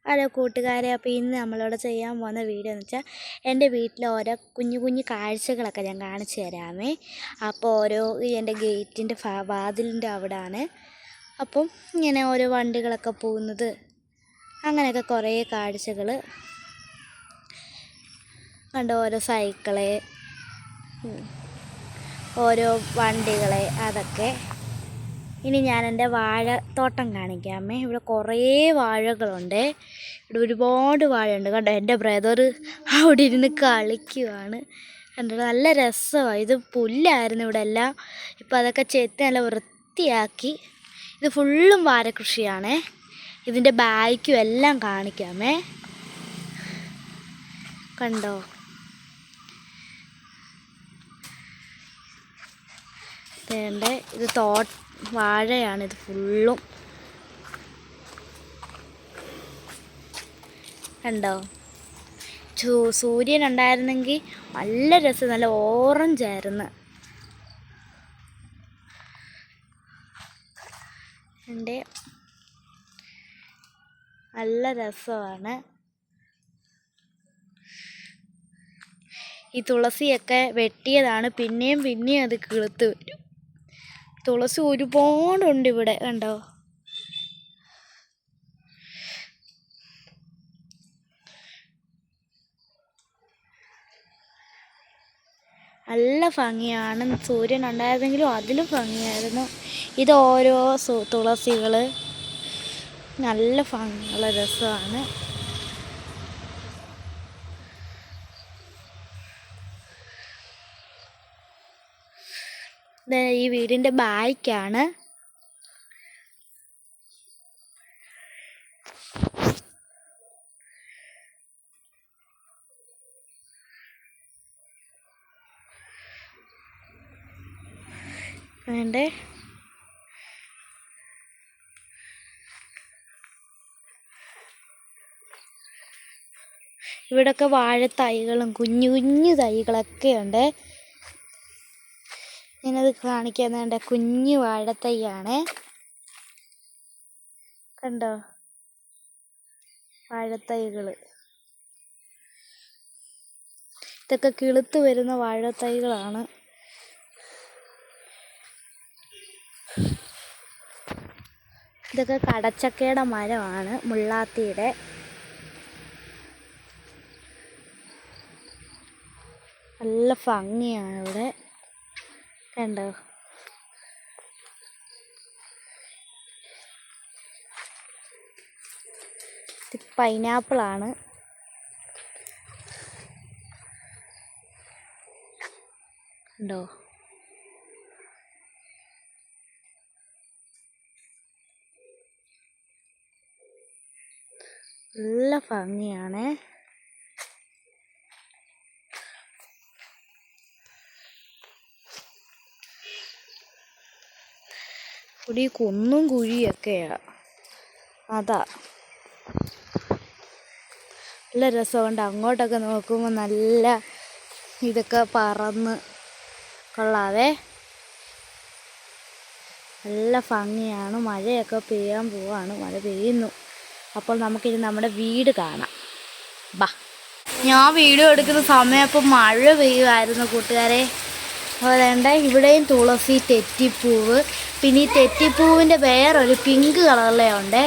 Hello കൂട്ടുകാരെ, അപ്പോൾ ഇന്ന് നമ്മളിവിടെ ചെയ്യാൻ പോകുന്ന വീഡിയോ എന്ന് വെച്ചാൽ എൻ്റെ വീട്ടിലെ ഓരോ കുഞ്ഞു കുഞ്ഞു കാഴ്ചകളൊക്കെ ഞാൻ കാണിച്ചു തരാമേ. അപ്പോൾ എൻ്റെ ഗേറ്റിൻ്റെ വാതിലിൻ്റെ അവിടെയാണ്. അപ്പം ഇങ്ങനെ ഓരോ വണ്ടികളൊക്കെ പോകുന്നത്, അങ്ങനെയൊക്കെ കുറേ കാഴ്ചകൾ കണ്ട്, ഓരോ സൈക്കിള്, ഓരോ വണ്ടികളെ, അതൊക്കെ. ഇനി ഞാൻ എൻ്റെ വാഴത്തോട്ടം കാണിക്കാമേ. ഇവിടെ കുറേ വാഴകളുണ്ട്, ഇവിടെ ഒരുപാട് വാഴയുണ്ട്. കണ്ടോ, എൻ്റെ ബ്രദർ അവിടെ ഇരുന്ന് കളിക്കുവാണ്. കണ്ടോ, നല്ല രസമാണ്. ഇത് പുല്ലായിരുന്നു ഇവിടെ എല്ലാം, ഇപ്പം അതൊക്കെ ചെത്തി നല്ല വൃത്തിയാക്കി. ഇത് ഫുള്ളും വാഴക്കൃഷിയാണേ. ഇതിൻ്റെ ബായ്ക്കും എല്ലാം കാണിക്കാമേ. കണ്ടോ, ഇത് വാഴയാണ്. ഇത് ഫുള്ളും കണ്ടോ. സൂര്യൻ ഉണ്ടായിരുന്നെങ്കിൽ നല്ല രസം, നല്ല ഓറഞ്ച് ആയിരുന്നു. നല്ല രസമാണ്. ഈ തുളസിയൊക്കെ വെട്ടിയതാണ്, പിന്നെയും പിന്നെയും അത് കിളുത്ത് വരും. തുളസി ഒരുപാടുണ്ട് ഇവിടെ, കണ്ടോ. നല്ല ഭംഗിയാണ്. സൂര്യൻ ഉണ്ടായിരുന്നെങ്കിലും അതിലും ഭംഗിയായിരുന്നു. ഇത് ഓരോ തുളസികൾ, നല്ല ഭംഗിയുള്ള രസമാണ്. ഈ വീടിൻ്റെ ബായ്ക്കാണ്. വേണ്ടേ, ഇവിടൊക്കെ വാഴത്തൈകളും കുഞ്ഞു കുഞ്ഞു തൈകളൊക്കെ ഉണ്ട്. ഞാനത് കാണിക്കാൻ വേണ്ട കുഞ്ഞു വാഴത്തൈയാണ്. കണ്ടോ, വാഴത്തൈകൾ ഇതൊക്കെ കിളുത്ത് വരുന്ന വാഴത്തൈകളാണ്. ഇതൊക്കെ കടച്ചക്കയുടെ മരമാണ്, മുള്ളാത്തിയുടെ. നല്ല ഭംഗിയാണ് ഇവിടെ, കണ്ടോ. ഇത് പൈനാപ്പിളാണ്. കണ്ടോ, നല്ല ഭംഗിയാണ്. ഇവിടെ കുന്നും കുഴിയൊക്കെയാ, അതാ നല്ല രസമുണ്ട്. അങ്ങോട്ടൊക്കെ നോക്കുമ്പോൾ നല്ല ഇതൊക്കെ പറന്ന് കൊള്ളാവേ, നല്ല ഭംഗിയാണ്. മഴയൊക്കെ പെയ്യാൻ പോവാണ്, മഴ പെയ്യുന്നു. അപ്പോൾ നമുക്കിനി നമ്മുടെ വീട് കാണാം, ബാ. ഞാൻ വീഡിയോ എടുക്കുന്ന സമയം അപ്പോൾ മഴ പെയ്യുമായിരുന്നു കൂട്ടുകാരെ. അതുകൊണ്ട് ഇവിടെയും തുളസി, തെറ്റിപ്പൂവ്, പിന്നെ ഈ തെറ്റിപ്പൂവിൻ്റെ വേറൊരു പിങ്ക് കളറിലെ ഉണ്ട്.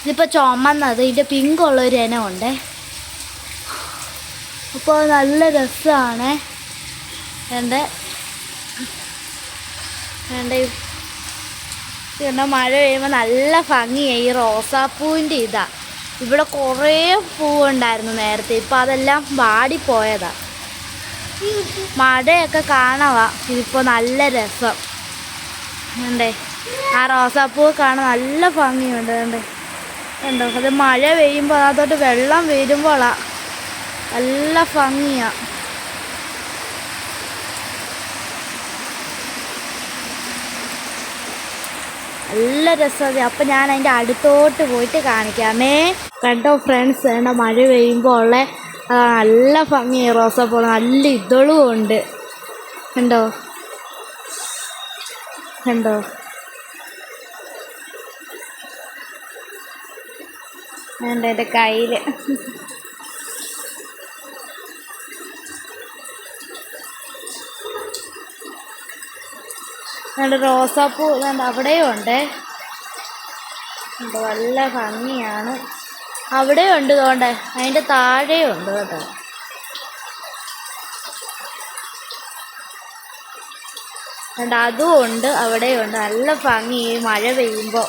ഇതിപ്പോൾ ചുമന്നത്, ഇതിൻ്റെ പിങ്ക് ഉള്ളൊരു ഇനമുണ്ട്. അപ്പോൾ നല്ല രസമാണ്. വേണ്ട മഴ പെയ്യുമ്പോൾ നല്ല ഭംഗിയായി. ഈ റോസാപ്പൂവിൻ്റെ ഇതാ. ഇവിടെ കുറേ പൂവുണ്ടായിരുന്നു നേരത്തെ, ഇപ്പോൾ അതെല്ലാം വാടിപ്പോയതാണ്. മഴയൊക്കെ കാണുക, ഇതിപ്പോൾ നല്ല രസം. വേണ്ടേ, ആ റോസാപ്പൂ കാണാൻ നല്ല ഭംഗിയുണ്ട്. കണ്ടോ, അത് മഴ പെയ്യുമ്പോൾ അതോട്ട് വെള്ളം വീഴുമ്പോഴാണ് നല്ല ഭംഗിയാണ്. നല്ല രസമാണ്. അപ്പം ഞാൻ അതിൻ്റെ അടുത്തോട്ട് പോയിട്ട് കാണിക്കാമേ. കണ്ടോ ഫ്രണ്ട്സ്, വേണ്ട മഴ പെയ്യുമ്പോൾ ഉള്ള നല്ല ഭംഗിയായി. റോസാപ്പൂ നല്ല ഇതളും ഉണ്ട്, കണ്ടോ. അതുകൊണ്ട് എൻ്റെ കയ്യിൽ അതുകൊണ്ട് റോസാപ്പൂ അതുകൊണ്ട് അവിടെയും ഉണ്ട്. നല്ല ഭംഗിയാണ്. അവിടെയും ഉണ്ട് തോണ്ടേ, അതിൻ്റെ താഴെയും ഉണ്ട് കേട്ടോ. അതുകൊണ്ട് അതും ഉണ്ട്, അവിടെയും ഉണ്ട്. നല്ല ഭംഗി ഈ മഴ പെയ്യുമ്പോൾ.